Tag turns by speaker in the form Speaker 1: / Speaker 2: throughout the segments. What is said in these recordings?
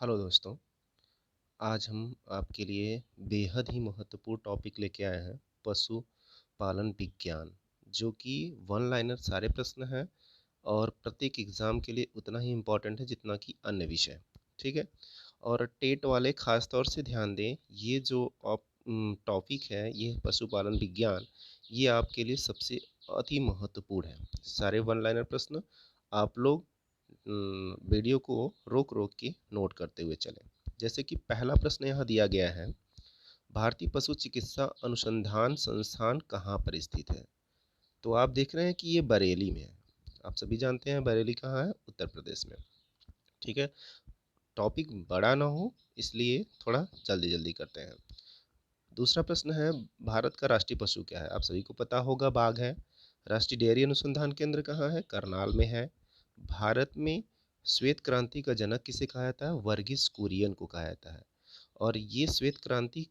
Speaker 1: Hello दोस्तों, आज हम आपके लिए बेहद ही महत्वपूर्ण टॉपिक लेके आए हैं पशु पालन विज्ञान, जो कि वन लाइनर सारे प्रश्न हैं और प्रत्येक एग्ज़ाम के लिए उतना ही इम्पोर्टेंट है जितना कि अन्य विषय। ठीक है? और टेट वाले ख़ास तौर से ध्यान दें, ये जो टॉपिक है, ये पशुपालन विज्ञान, ये आपके लिए सबसे अति महत्वपूर्ण है। सारे वन लाइनर प्रश्न आप लोग वीडियो को रोक रोक के नोट करते हुए चलें। जैसे कि पहला प्रश्न यहाँ दिया गया है, भारतीय पशु चिकित्सा अनुसंधान संस्थान कहाँ पर स्थित है? तो आप देख रहे हैं कि ये बरेली में है। आप सभी जानते हैं बरेली कहाँ है? उत्तर प्रदेश में। ठीक है? टॉपिक बड़ा ना हो, इसलिए थोड़ा जल्दी जल्दी करते हैं। दूसरा प्रश्न है, भारत का राष्ट्रीय पशु क्या है? आप सभी को पता होगा, बाघ है। राष्ट्रीय डेयरी अनुसंधान केंद्र कहाँ है? करनाल में है। भारत में श्वेत क्रांति का जनक किसे कहा जाता है? वर्गीस कुरियन को कहा जाता है। और ये श्वेत क्रांति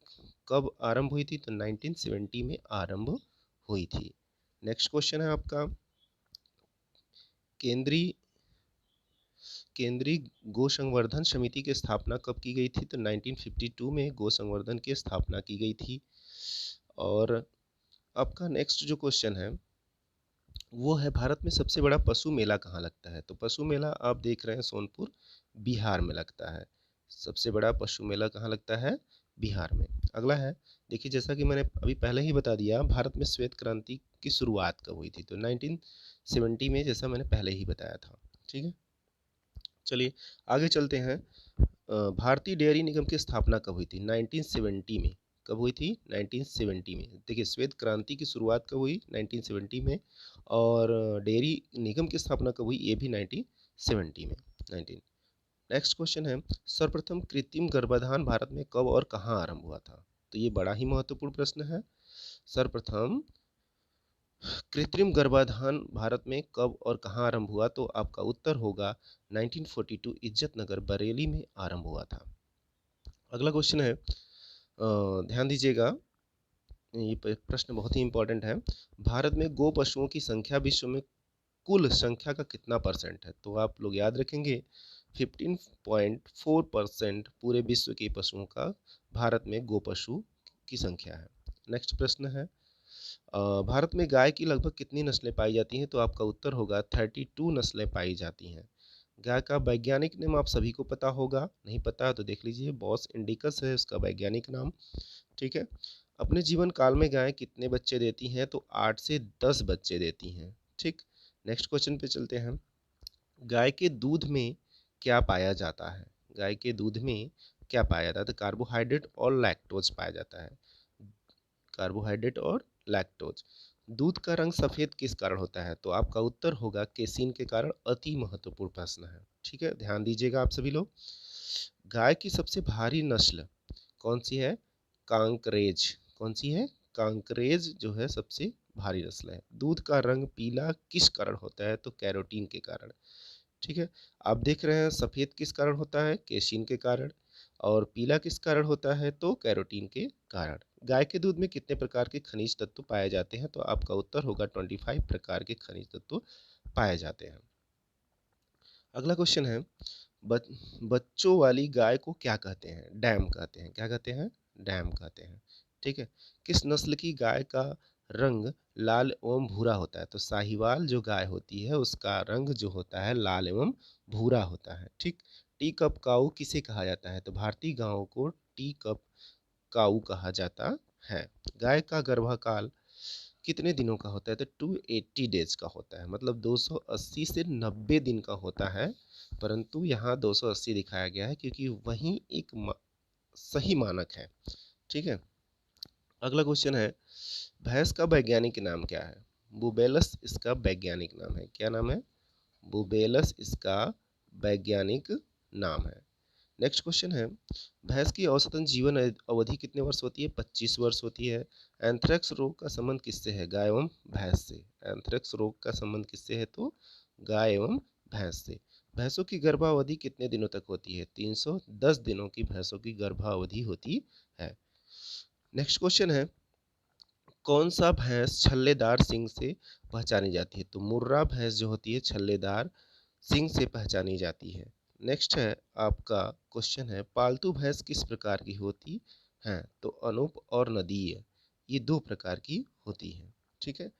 Speaker 1: कब आरंभ हुई थी? तो 1970 में आरंभ हुई थी। नेक्स्ट क्वेश्चन है आपका, केंद्रीय केंद्रीय गो संवर्धन समिति की स्थापना कब की गई थी? तो 1952 में गो संवर्धन की स्थापना की गई थी। और आपका नेक्स्ट जो क्वेश्चन है वो है, भारत में सबसे बड़ा पशु मेला कहाँ लगता है? तो पशु मेला आप देख रहे हैं सोनपुर, बिहार में लगता है। सबसे बड़ा पशु मेला कहाँ लगता है? बिहार में। अगला है, देखिए जैसा कि मैंने अभी पहले ही बता दिया, भारत में श्वेत क्रांति की शुरुआत कब हुई थी? तो 1970 में, जैसा मैंने पहले ही बताया था। ठीक है, चलिए आगे चलते हैं। भारतीय डेयरी निगम की स्थापना कब हुई थी? 1970 में। कब हुई थी? 1970 में। देखिए श्वेत क्रांति की शुरुआत कब हुई? 1970 में। और डेयरी निगम की स्थापना कब हुई? ये भी 1970 में। 19। नेक्स्ट क्वेश्चन है, सर्वप्रथम कृत्रिम गर्भाधान भारत में कब और कहाँ आरंभ हुआ था? तो ये बड़ा ही महत्वपूर्ण प्रश्न है। सर्वप्रथम कृत्रिम गर्भाधान भारत में कब और कहाँ आरंभ हुआ? तो आपका उत्तर होगा 1942, इज्जतनगर बरेली में आरंभ हुआ था। अगला क्वेश्चन है, ध्यान दीजिएगा, ये प्रश्न बहुत ही इंपॉर्टेंट है। भारत में गो पशुओं की संख्या विश्व में कुल संख्या का कितना परसेंट है? तो आप लोग याद रखेंगे 15.4% पूरे विश्व के पशुओं का भारत में गो पशु की संख्या है। नेक्स्ट प्रश्न है, भारत में गाय की लगभग कितनी नस्लें पाई जाती हैं? तो आपका उत्तर होगा 32 नस्लें पाई जाती हैं। गाय का वैज्ञानिक नाम आप सभी को पता होगा, नहीं पता तो देख लीजिए, बॉस इंडिकस है उसका वैज्ञानिक नाम। ठीक है, अपने जीवन काल में गाय कितने बच्चे देती हैं? तो 8 से 10 बच्चे देती हैं। ठीक, नेक्स्ट क्वेश्चन पे चलते हैं। गाय के दूध में क्या पाया जाता है? गाय के दूध में क्या पाया जाता है? तो कार्बोहाइड्रेट और लैक्टोज पाया जाता है। कार्बोहाइड्रेट और लैक्टोज। दूध का रंग सफ़ेद किस कारण होता है? तो आपका उत्तर होगा केसिन के कारण। अति महत्वपूर्ण प्रश्न है। ठीक है, ध्यान दीजिएगा आप सभी लोग। गाय की सबसे भारी नस्ल कौन सी है? कांकरेज। कौन सी है? कांकरेज जो है सबसे भारी नस्ल है। दूध का रंग पीला किस कारण होता है? तो कैरोटीन के कारण। ठीक है, आप देख रहे हैं सफ़ेद किस कारण होता है? केसिन के कारण। और पीला किस कारण होता है? तो कैरोटीन के कारण। गाय के दूध में कितने प्रकार के खनिज तत्व पाए जाते हैं? तो आपका उत्तर होगा 25 प्रकार के खनिज तत्व पाए जाते हैं। अगला क्वेश्चन है, बच्चों वाली गाय को क्या कहते हैं? डैम कहते हैं। क्या कहते हैं? डैम कहते हैं। ठीक है, किस नस्ल की गाय का रंग लाल एवं भूरा होता है? तो साहिवाल जो गाय होती है उसका रंग जो होता है लाल एवं भूरा होता है। ठीक, टी कप काऊ किसे कहा जाता है? तो भारतीय गायों को टी कप काऊ कहा जाता है। गाय का गर्भकाल कितने दिनों का होता है? तो 280 डेज का होता है, मतलब 280 से 90 दिन का होता है। परंतु यहाँ 280 दिखाया गया है क्योंकि वही एक सही मानक है। ठीक है, अगला क्वेश्चन है, भैंस का वैज्ञानिक नाम क्या है? बुबेलस इसका वैज्ञानिक नाम है। क्या नाम है? बुबेलस इसका वैज्ञानिक नाम है। नेक्स्ट क्वेश्चन है, भैंस की औसतन जीवन अवधि कितने वर्ष होती है? 25 वर्ष होती है। एंथ्रेक्स रोग का संबंध किससे है? गाय एवं भैंस से। एंथ्रेक्स रोग का संबंध किससे है? तो गाय एवं भैंस से। भैंसों की गर्भावधि कितने दिनों तक होती है? 310 दिनों की भैंसों की गर्भावधि होती है। नेक्स्ट क्वेश्चन है, कौन सा भैंस छल्लेदार सींग से पहचानी जाती है? तो मुर्रा भैंस जो होती है छल्लेदार सींग से पहचानी जाती है। नेक्स्ट है आपका क्वेश्चन है, पालतू भैंस किस प्रकार की होती हैं? तो अनूप और नदीय, ये दो प्रकार की होती हैं। ठीक है।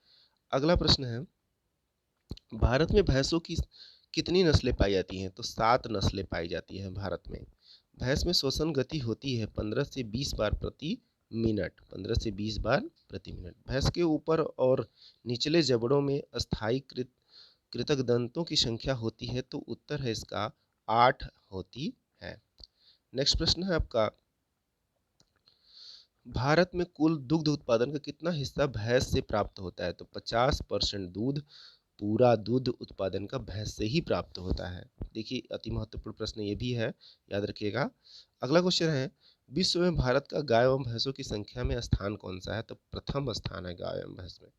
Speaker 1: अगला प्रश्न है, भारत में भैंसों की कितनी नस्लें पाई जाती हैं? तो 7 नस्लें पाई जाती हैं भारत में। भैंस में श्वसन गति होती है 15 से 20 बार प्रति मिनट, 15 से 20 बार प्रति मिनट। भैंस के ऊपर और निचले जबड़ों में अस्थायी कृतक दंतों की संख्या होती है, तो उत्तर है इसका 8 होती है। नेक्स्ट प्रश्न है आपका, भारत में कुल दुग्ध उत्पादन का कितना हिस्सा भैंस से प्राप्त होता है? तो 50% दूध, पूरा दूध उत्पादन का भैंस से ही प्राप्त होता है। देखिए अति महत्वपूर्ण प्रश्न ये भी है, याद रखिएगा। अगला क्वेश्चन है, विश्व में भारत का गाय एवं भैंसों की संख्या में स्थान कौन सा है? तो प्रथम स्थान है गाय एवं भैंस में।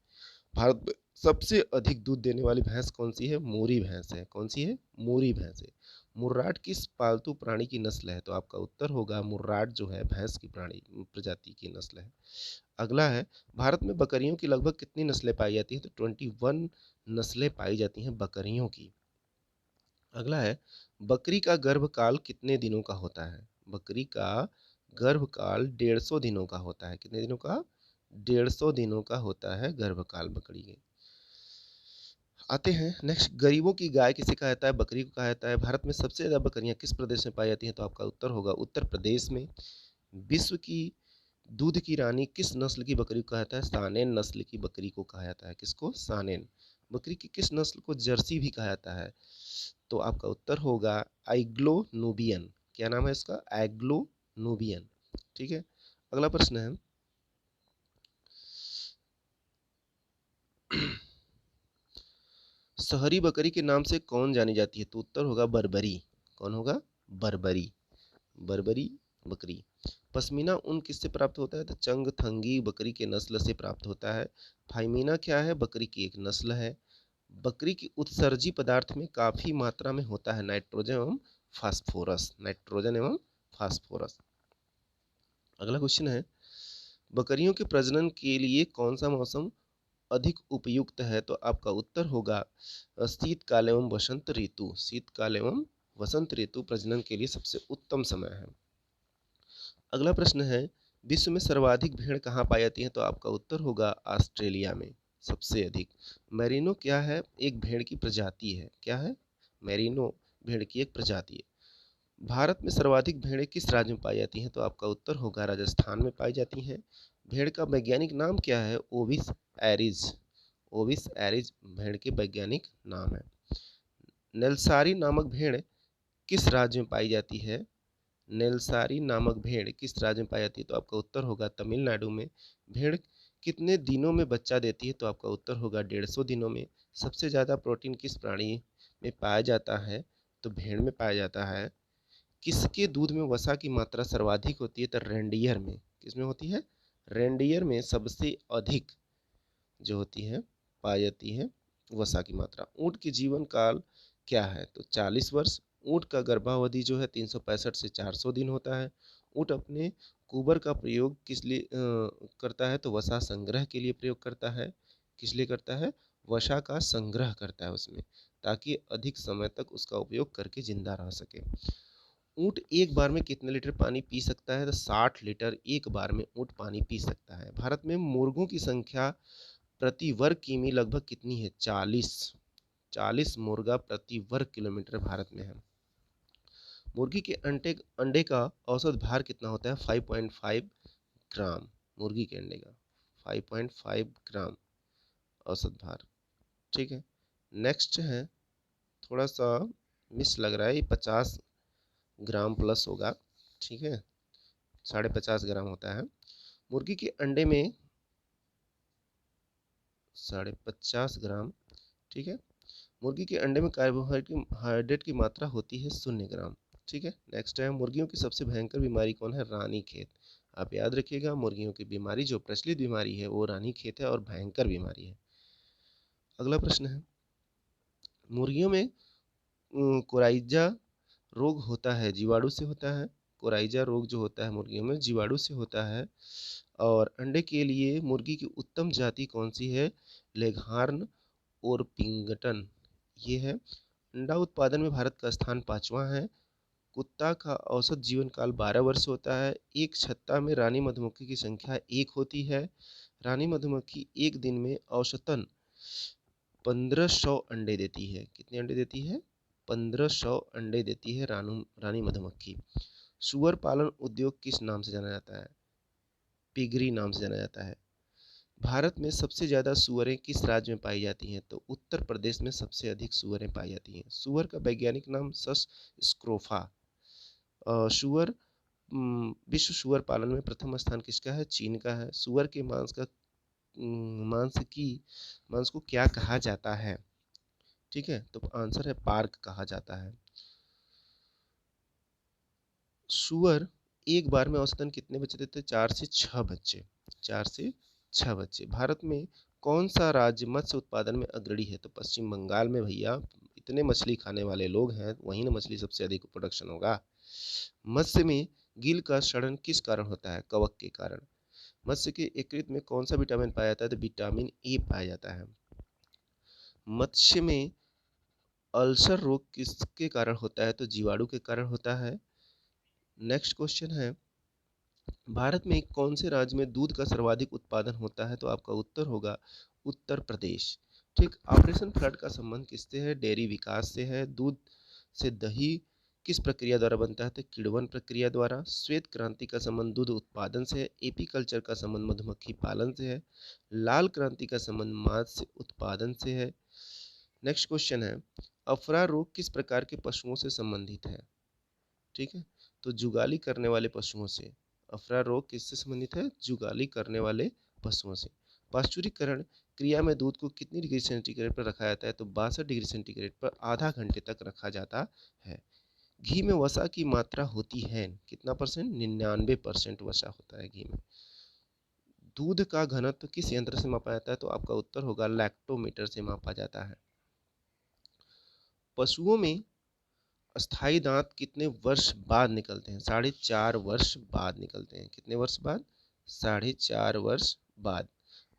Speaker 1: भारत में सबसे अधिक दूध देने वाली भैंस कौन सी है? मोरी भैंस है। कौन सी है? मोरी भैंस है। मुर्राट किस पालतू प्राणी की नस्ल है? तो आपका उत्तर होगा मुर्राट जो है भैंस की प्राणी प्रजाति की नस्ल है। अगला है, भारत में बकरियों की लगभग कितनी नस्लें पाई जाती हैं? तो 21 नस्लें पाई जाती हैं बकरियों की। अगला है, बकरी का गर्भकाल कितने दिनों का होता है? बकरी का गर्भकाल 150 दिनों का होता है। कितने दिनों का? 150 दिनों का होता है गर्भकाल बकरी के। आते हैं नेक्स्ट, गरीबों की गाय किसे कहा जाता है? बकरी को कहा जाता है। भारत में सबसे ज्यादा बकरियां किस प्रदेश में पाई जाती हैं? तो आपका उत्तर होगा उत्तर प्रदेश में। विश्व की दूध की रानी किस नस्ल की बकरी को कहा जाता है? सानेन नस्ल की बकरी को कहा जाता है। किसको? सानेन। बकरी की किस नस्ल को जर्सी भी कहा जाता है? तो आपका उत्तर होगा एग्लो नूबियन। क्या नाम है इसका? एग्लो नूबियन। ठीक है। अगला प्रश्न है, शहरी बकरी के नाम से कौन जानी जाती है? तो उत्तर होगा बर्बरी। कौन होगा? बर्बरी। बर्बरी बकरी। पश्मीना ऊन किससे प्राप्त होता है? तो चंगथंगी बकरी के नस्ल से प्राप्त होता है। फाइमीना क्या है? बकरी की एक नस्ल है। बकरी की उत्सर्जी पदार्थ में काफी मात्रा में होता है नाइट्रोजन एवं फास्फोरस। नाइट्रोजन एवं फास्फोरस। अगला क्वेश्चन है, बकरियों के प्रजनन के लिए कौन सा मौसम अधिक उपयुक्त है? तो आपका उत्तर होगा शीतकाल एवं वसंत ऋतु। शीतकाल एवं वसंत ऋतु प्रजनन के लिए सबसे उत्तम समय है। अगला प्रश्न है, विश्व में सर्वाधिक भेड़ कहाँ पाई जाती है? तो आपका उत्तर होगा ऑस्ट्रेलिया में सबसे अधिक। मेरिनो क्या है? एक भेड़ की प्रजाति है। क्या है? मेरिनो भेड़ की एक प्रजाति है। भारत में सर्वाधिक भेड़ें किस राज्य में पाई जाती हैं? तो आपका उत्तर होगा राजस्थान में पाई जाती हैं। भेड़ का वैज्ञानिक नाम क्या है? ओविस एरिज। ओविस एरिज भेड़ के वैज्ञानिक नाम है। नेल्सारी नामक भेड़ किस राज्य में पाई जाती है? नेल्सारी नामक भेड़ किस राज्य में पाई जाती है? तो आपका उत्तर होगा तमिलनाडु में। भेड़ कितने दिनों में बच्चा देती है? तो आपका उत्तर होगा 150 दिनों में। सबसे ज़्यादा प्रोटीन किस प्राणी में पाया जाता है? तो भेड़ में पाया जाता है। किसके दूध में वसा की मात्रा सर्वाधिक होती है? तो रेंडियर में। किसमें होती है? रेंडियर में सबसे अधिक जो होती है पाई जाती है वसा की मात्रा। ऊँट की जीवन काल क्या है? तो 40 वर्ष। ऊँट का गर्भावधि जो है 365 से 400 दिन होता है। ऊँट अपने कुबर का प्रयोग किस लिए करता है? तो वसा संग्रह के लिए प्रयोग करता है। किस लिए करता है? वसा का संग्रह करता है उसमें, ताकि अधिक समय तक उसका उपयोग करके जिंदा रह सके। ऊँट एक बार में कितने लीटर पानी पी सकता है? तो 60 लीटर एक बार में ऊँट पानी पी सकता है। भारत में मुर्गों की संख्या प्रति वर्ग किमी लगभग कितनी है? 40। 40 मुर्गा प्रति वर्ग किलोमीटर भारत में है। मुर्गी के अंडे अंडे का औसत भार कितना होता है? 5.5 ग्राम। मुर्गी के अंडे का 5.5 ग्राम औसत भार। ठीक है। नेक्स्ट है, थोड़ा सा मिस लग रहा है, ये 50 ग्राम प्लस होगा। ठीक है, 50.5 ग्राम होता है। मुर्गी के अंडे में 50.5 ग्राम। ठीक है। मुर्गी के अंडे में कार्बोहाइड्रेट की मात्रा होती है 0 ग्राम। ठीक है। नेक्स्ट है, मुर्गियों की सबसे भयंकर बीमारी कौन है? रानीखेत। आप याद रखिएगा, मुर्गियों की बीमारी जो प्रचलित बीमारी है वो रानीखेत है और भयंकर बीमारी है। अगला प्रश्न है, मुर्गियों में कोराइजा रोग होता है, जीवाणु से होता है। कोराइजा रोग जो होता है मुर्गियों में जीवाणु से होता है। और अंडे के लिए मुर्गी की उत्तम जाति कौन सी है? लेघार्न और पिंगटन ये है। अंडा उत्पादन में भारत का स्थान 5वां है। कुत्ता का औसत जीवन काल 12 वर्ष होता है। एक छत्ता में रानी मधुमक्खी की संख्या 1 होती है। रानी मधुमक्खी एक दिन में औसतन 1500 अंडे देती है। कितने अंडे देती है? 1500 अंडे देती है रानी मधुमक्खी। सूअर पालन उद्योग किस नाम से जाना जाता है? पिगरी नाम से जाना जाता है। भारत में सबसे ज़्यादा सूअरें किस राज्य में पाई जाती हैं? तो उत्तर प्रदेश में सबसे अधिक सूअरें पाई जाती हैं। सूअर का वैज्ञानिक नाम सस स्क्रोफा। सूअर विश्व सूअर पालन में प्रथम स्थान किसका है? चीन का है। सूअर के मांस को क्या कहा जाता है? ठीक है, तो आंसर है पार्क कहा जाता है। सूअर एक बार में औसतन कितने बच्चे देते हैं? 4 से 6 बच्चे। 4 से 6 बच्चे। भारत में कौन सा राज्य मत्स्य उत्पादन में अग्रणी है? तो पश्चिम बंगाल में भैया, इतने मछली खाने वाले लोग हैं, वहीं ना मछली सबसे अधिक प्रोडक्शन होगा। मत्स्य में गिल का सड़न किस कारण होता है? कवक के कारण। मत्स्य के यकृत में कौन सा विटामिन पाया जाता है? तो विटामिन ए पाया जाता है। मत्स्य में अल्सर रोग किसके कारण होता है? तो जीवाणु के कारण होता है। नेक्स्ट क्वेश्चन है, भारत में कौन से राज्य में दूध का सर्वाधिक उत्पादन होता है? तो आपका उत्तर होगा उत्तर प्रदेश। ठीक। ऑपरेशन फ्लड का संबंध किससे है? डेयरी विकास से है। दूध से दही किस प्रक्रिया द्वारा बनता है? तो किण्वन प्रक्रिया द्वारा। श्वेत क्रांति का संबंध दूध उत्पादन से है। एपीकल्चर का संबंध मधुमक्खी पालन से है। लाल क्रांति का संबंध मांस उत्पादन से है। नेक्स्ट क्वेश्चन है, अफरा रोग किस प्रकार के पशुओं से संबंधित है? ठीक है, तो जुगाली करने वाले पशुओं से। अफरा रोग किससे संबंधित है? जुगाली करने वाले पशुओं से। पाश्चुरीकरण क्रिया में दूध को कितनी डिग्री सेंटीग्रेड पर रखा जाता है? तो 62 डिग्री सेंटीग्रेड पर आधा घंटे तक रखा जाता है। घी में वसा की मात्रा होती है कितना परसेंट? 99% वसा होता है घी में। दूध का घनत्व किस यंत्र से मापा जाता है? तो आपका उत्तर होगा लैक्टोमीटर से मापा जाता है। पशुओं में अस्थाई दांत कितने वर्ष बाद निकलते हैं? 4.5 वर्ष बाद निकलते हैं। कितने वर्ष बाद? 4.5 वर्ष बाद।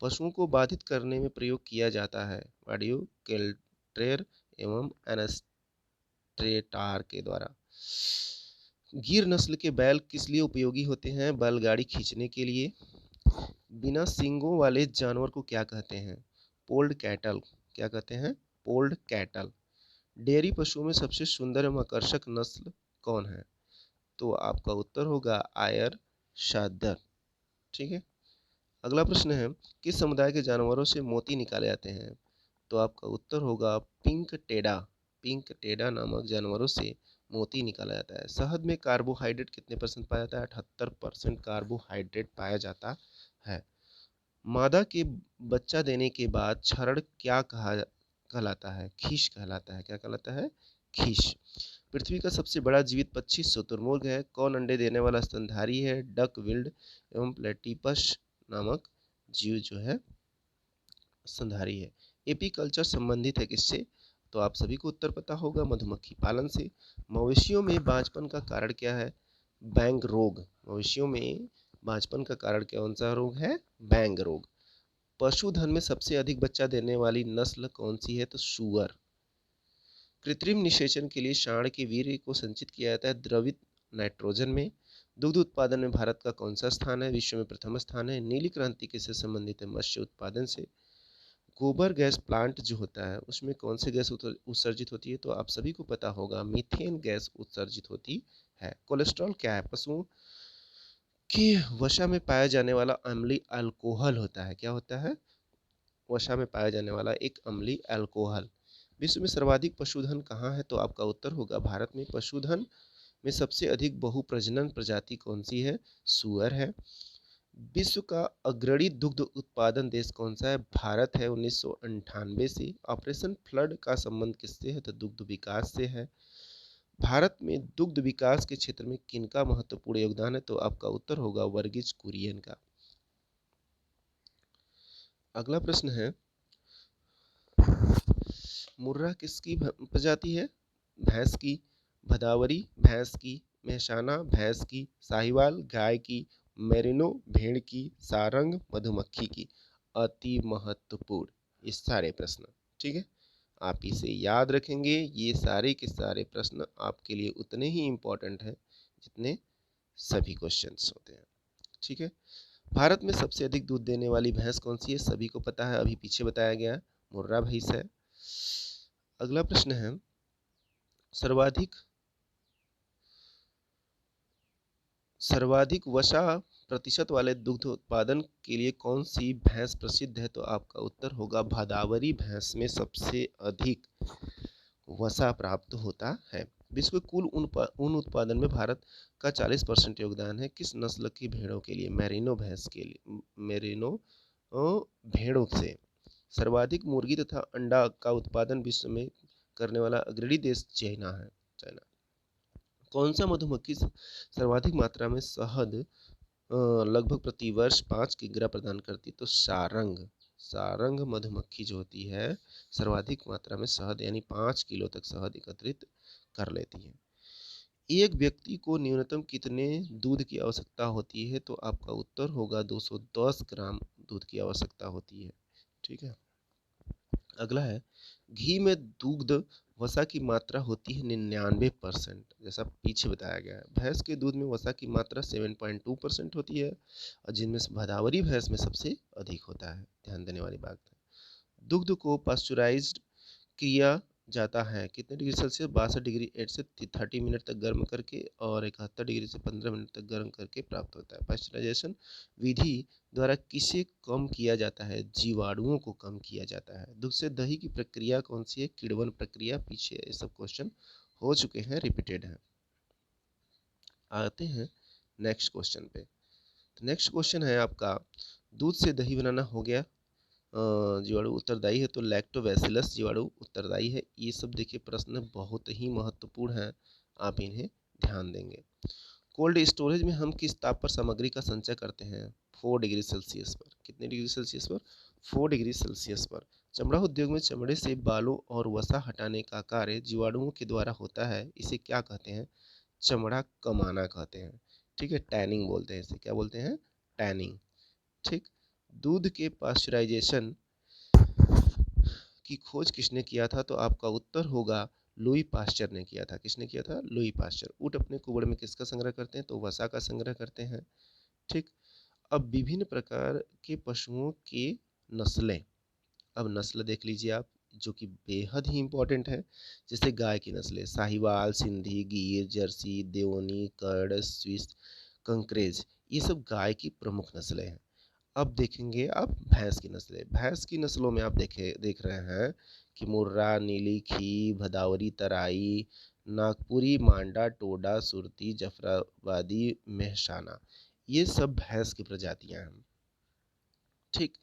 Speaker 1: पशुओं को बाधित करने में प्रयोग किया जाता है वाडियो केल्ट्रेर एवं एनेस्ट्रेटार के द्वारा। गिर नस्ल के बैल किस लिए उपयोगी होते हैं? बैलगाड़ी खींचने के लिए। बिना सींगों वाले जानवर को क्या कहते हैं? Polled cattle. क्या कहते हैं? Polled cattle. डेयरी पशुओं में सबसे सुंदर एवं आकर्षक नस्ल कौन है? तो आपका उत्तर होगा आयर शादर। ठीक है। अगला प्रश्न है, किस समुदाय के जानवरों से मोती निकाले जाते हैं? तो आपका उत्तर होगा पिंक टेडा। पिंक टेडा नामक जानवरों से मोती निकाला जाता है। शहद में कार्बोहाइड्रेट कितने परसेंट पाया जाता है? 78% कार्बोहाइड्रेट पाया जाता है। मादा के बच्चा देने के बाद क्षरण क्या कहलाता है? खीस कहलाता है। क्या कहलाता है? खीस। पृथ्वी का सबसे बड़ा जीवित पक्षी शुतुरमुर्ग है। कौन अंडे देने वाला स्तनधारी है? डक विल्ड एवं प्लेटिपस नामक जीव जो है स्तनधारी है। एपीकल्चर संबंधित है किससे? तो आप सभी को उत्तर पता होगा, मधुमक्खी पालन से। मवेशियों में बांझपन का कारण क्या है? बैंग रोग। मवेशियों में बांझपन का कारण कौन सा रोग है? बैंग रोग। पशुधन में सबसे अधिक बच्चा देने वाली नस्ल कौन सी है? तो सूअर। कृत्रिम निषेचन के लिए सांड के वीर्य को संचित किया जाता है द्रवित नाइट्रोजन में। दुग्ध उत्पादन में भारत का कौन सा स्थान है? विश्व में प्रथम स्थान है। नीली क्रांति किससे संबंधित है? मत्स्य उत्पादन से। गोबर गैस प्लांट जो होता है उसमें कौन सी गैस उत्सर्जित होती है? तो आप सभी को पता होगा मीथेन गैस उत्सर्जित होती है। कोलेस्ट्रॉल क्या है? पशुओं के वसा में पाया जाने वाला अम्लीय अल्कोहल होता है। क्या होता है? वसा में पाया जाने वाला एक अम्लीय अल्कोहल। विश्व में सर्वाधिक पशुधन कहाँ है? तो आपका उत्तर होगा भारत में। पशुधन में सबसे अधिक बहुप्रजनन प्रजाति कौन सी है? सूअर है। विश्व का अग्रणी दुग्ध उत्पादन देश कौन सा है? भारत है 1998 से। ऑपरेशन फ्लड का संबंध किससे है? तो दुग्ध विकास से है। भारत में दुग्ध विकास के क्षेत्र में किनका महत्वपूर्ण योगदान है? तो आपका उत्तर होगा वर्गीज कुरियन का। अगला प्रश्न है, मुर्रा किसकी प्रजाति है? भैंस की। भदावरी भैंस की। मेहसाना भैंस की। साहिवाल गाय की। मेरिनो भेड़ की। सारंग मधुमक्खी की। अति महत्वपूर्ण ये सारे प्रश्न। ठीक है, आप इसे याद रखेंगे। ये सारे के सारे प्रश्न आपके लिए उतने ही इम्पोर्टेंट हैं जितने सभी क्वेश्चंस होते हैं। ठीक है। भारत में सबसे अधिक दूध देने वाली भैंस कौन सी है? सभी को पता है, अभी पीछे बताया गया है, मुर्रा भैंस है। अगला प्रश्न है, सर्वाधिक सर्वाधिक वसा प्रतिशत वाले दुग्ध उत्पादन के लिए कौन सी भैंस प्रसिद्ध है? तो आपका उत्तर होगा भदावरी भैंस में सबसे अधिक वसा प्राप्त होता है। विश्व के कुल ऊन उत्पादन में भारत का 40% योगदान है। किस नस्ल की भेड़ों के लिए? मेरिनो भैंस के लिए, मेरिनो भेड़ों से। सर्वाधिक मुर्गी तथा अंडा का उत्पादन विश्व में करने वाला अग्रणी देश चाइना है। चाइना। कौन सा मधुमक्खी सर्वाधिक मात्रा में शहद लगभग प्रति वर्ष 5 किग्रा प्रदान करती है? तो सारंग। सारंग मधुमक्खी जो होती है सर्वाधिक मात्रा में शहद यानी 5 किलो तक शहद एकत्रित कर लेती है। एक व्यक्ति को न्यूनतम कितने दूध की आवश्यकता होती है? तो आपका उत्तर होगा 210 ग्राम दूध की आवश्यकता होती है। ठीक है। अगला है, घी में दुग्ध वसा की मात्रा होती है 99%, जैसा पीछे बताया गया है। भैंस के दूध में वसा की मात्रा 7.2% होती है और जिनमें से भदावरी भैंस में सबसे अधिक होता है। ध्यान देने वाली बात है। दुग्ध को पास्चुराइज्ड किया जाता है कितने डिग्री सेल्सियस? 62 डिग्री 8 से 30 मिनट तक गर्म करके और 71 डिग्री से 15 मिनट तक गर्म करके प्राप्त होता है। पास्चुराइजेशन विधि द्वारा किसे कम किया जाता है? जीवाणुओं को कम किया जाता है। दूध से दही की प्रक्रिया कौन सी है? किण्वन प्रक्रिया। पीछे ये सब क्वेश्चन हो चुके हैं, रिपीटेड हैं। आते हैं नेक्स्ट क्वेश्चन पे। नेक्स्ट क्वेश्चन है आपका, दूध से दही बनाना हो गया, जीवाणु उत्तरदायी है, तो लैक्टोबैसिलस जीवाणु उत्तरदायी है। ये सब देखिए प्रश्न बहुत ही महत्वपूर्ण है, आप इन्हें ध्यान देंगे। कोल्ड स्टोरेज में हम किस ताप पर सामग्री का संचय करते हैं? 4 डिग्री सेल्सियस पर। कितने डिग्री सेल्सियस पर? 4 डिग्री सेल्सियस पर। चमड़ा उद्योग में चमड़े से बालों और वसा हटाने का कार्य जीवाणुओं के द्वारा होता है, इसे क्या कहते हैं? चमड़ा कमाना कहते हैं। ठीक है, टैनिंग बोलते हैं इसे। क्या बोलते हैं? टैनिंग। ठीक। दूध के पाश्चराइजेशन की खोज किसने किया था? तो आपका उत्तर होगा लुई पास्चर ने किया था। किसने किया था? Louis Pasteur. ऊँट अपने कुबड़ में किसका संग्रह करते हैं? तो वसा का संग्रह करते हैं। ठीक। अब विभिन्न प्रकार के पशुओं की नस्लें, अब नस्ल देख लीजिए आप, जो कि बेहद ही इंपॉर्टेंट है। जैसे गाय की नस्लें, साहिवाल, सिंधी, गीर, जर्सी, देवनी, कर्ड, स्विस, कंकरेज, ये सब गाय की प्रमुख नस्लें हैं। अब देखेंगे आप भैंस की नस्लें। भैंस की नस्लों में आप देख रहे हैं कि मुर्रा, नीली, खी, भदावरी, तराई, नागपुरी, मांडा, टोडा, सुरती, जफराबादी, मेहसाना, ये सब भैंस की प्रजातियां हैं। ठीक।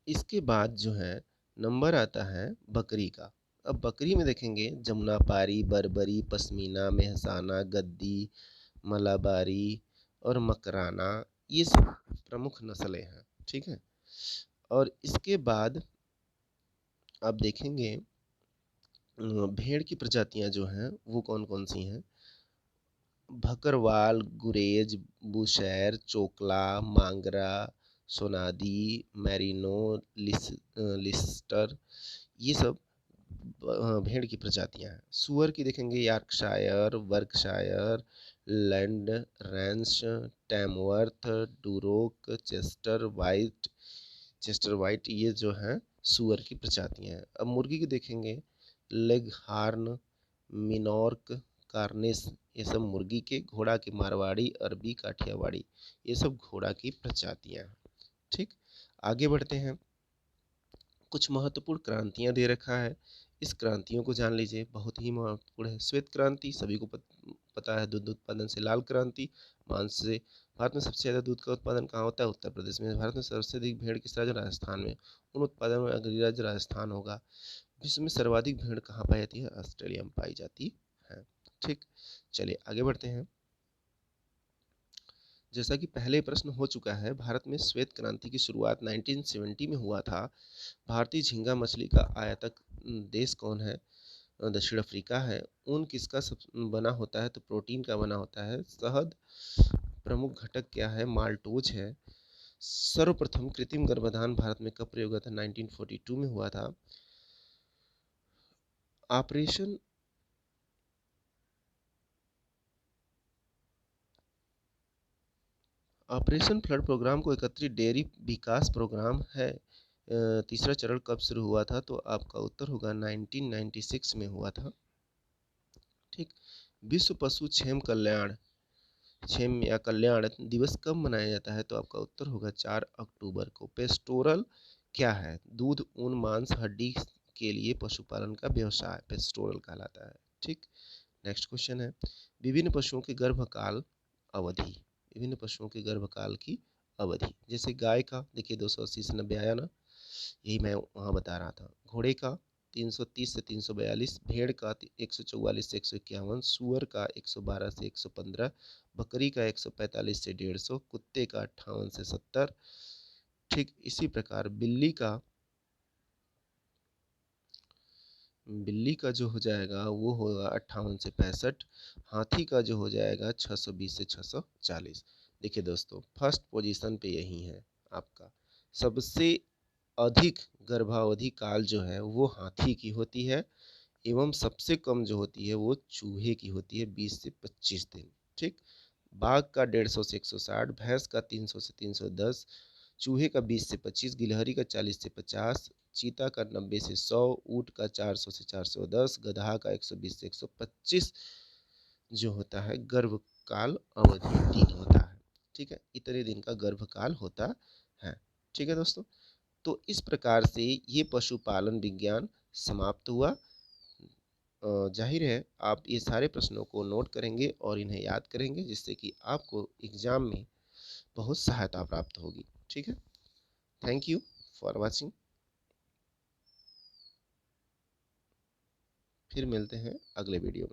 Speaker 1: इसके बाद जो है नंबर आता है बकरी का। अब बकरी में देखेंगे जमुनापारी, बर्बरी, पश्मीना, मेहसाना, गद्दी, मलाबारी और मकराना, ये सब प्रमुख नस्लें हैं। ठीक है। और इसके बाद आप देखेंगे भेड़ की प्रजातियां जो हैं वो कौन कौन सी हैं? भकरवाल, गुरेज, बुशैर, चोकला, मांगरा, सोनादी, मैरिनो, लिस्टर, ये सब भेड़ की प्रजातियां हैं। सुअर की देखेंगे Yorkshire, Berkshire, Landrace, Tamworth, Duroc, Chester White, ये जो हैं सुअर की प्रजातियां हैं। अब मुर्गी की देखेंगे लेगहार्न, मिनोर्क, कार्निस, ये सब मुर्गी के। घोड़ा की मारवाड़ी, अरबी, काठियावाड़ी, ये सब घोड़ा की प्रजातियां हैं। ठीक। आगे बढ़ते हैं। कुछ महत्वपूर्ण क्रांतियां दे रखा है, इस क्रांतियों को जान लीजिए, बहुत ही महत्वपूर्ण है। श्वेत क्रांति सभी को पता है, दूध उत्पादन से। लाल क्रांति, मांस से। भारत में सबसे ज़्यादा दूध का उत्पादन कहाँ होता है? उत्तर प्रदेश में। भारत में सबसे अधिक भेड़ किस राज्य? राजस्थान में। उन उत्पादन में अग्रणी राज्य राजस्थान होगा। विश्व में सर्वाधिक भेड़ कहाँ पाई जाती है? ऑस्ट्रेलिया में पाई जाती है। ठीक। चलिए आगे बढ़ते हैं। जैसा कि पहले प्रश्न हो चुका है, भारत में श्वेत क्रांति की शुरुआत 1970 में हुआ था। भारतीय झींगा मछली का आयातक देश कौन है? दक्षिण अफ्रीका है। ऊन किसका सब बना होता है? तो प्रोटीन का बना होता है। शहद प्रमुख घटक क्या है? माल्टोज है। सर्वप्रथम कृत्रिम गर्भाधान भारत में कब प्रयोग हुआ था? 1942 में हुआ था। ऑपरेशन ऑपरेशन फ्लड प्रोग्राम को एकत्रित डेयरी विकास प्रोग्राम है। तीसरा चरण कब शुरू हुआ था? तो आपका उत्तर होगा 1996 में हुआ था। ठीक। विश्व पशु क्षेम या कल्याण दिवस कब मनाया जाता है? तो आपका उत्तर होगा 4 अक्टूबर को। पेस्टोरल क्या है? दूध, ऊन, मांस, हड्डी के लिए पशुपालन का व्यवसाय पेस्टोरल कहलाता है। ठीक। नेक्स्ट क्वेश्चन है, विभिन्न पशुओं के गर्भकाल अवधि। विभिन्न पशुओं के गर्भकाल की अवधि, जैसे गाय का देखिए 280 से 90 आया ना, यही मैं वहाँ बता रहा था। घोड़े का 330 से 342, भेड़ का 144 से 151, सूअर का 112 से 115, बकरी का 145 से 150, कुत्ते का 58 से 70। ठीक इसी प्रकार बिल्ली का जो हो जाएगा वो होगा 58 से 65। हाथी का जो हो जाएगा 620 से 640। देखिए दोस्तों, फर्स्ट पोजीशन पे यही है आपका। सबसे अधिक गर्भावधि काल जो है वो हाथी की होती है, एवं सबसे कम जो होती है वो चूहे की होती है, 20 से 25 दिन। ठीक। बाघ का 150 से 160, भैंस का 300 से 310, चूहे का 20 से 25, गिलहरी का 40 से 50, चीता का 90 से 100, ऊँट का 400 से 410, गधा का 120 से 125 जो होता है गर्भकाल अवधि दिन होता है। ठीक है, इतने दिन का गर्भकाल होता है। ठीक है दोस्तों, तो इस प्रकार से ये पशुपालन विज्ञान समाप्त हुआ। जाहिर है आप ये सारे प्रश्नों को नोट करेंगे और इन्हें याद करेंगे, जिससे कि आपको एग्जाम में बहुत सहायता प्राप्त होगी। ठीक है, थैंक यू फॉर वॉचिंग। फिर मिलते हैं अगले वीडियो में।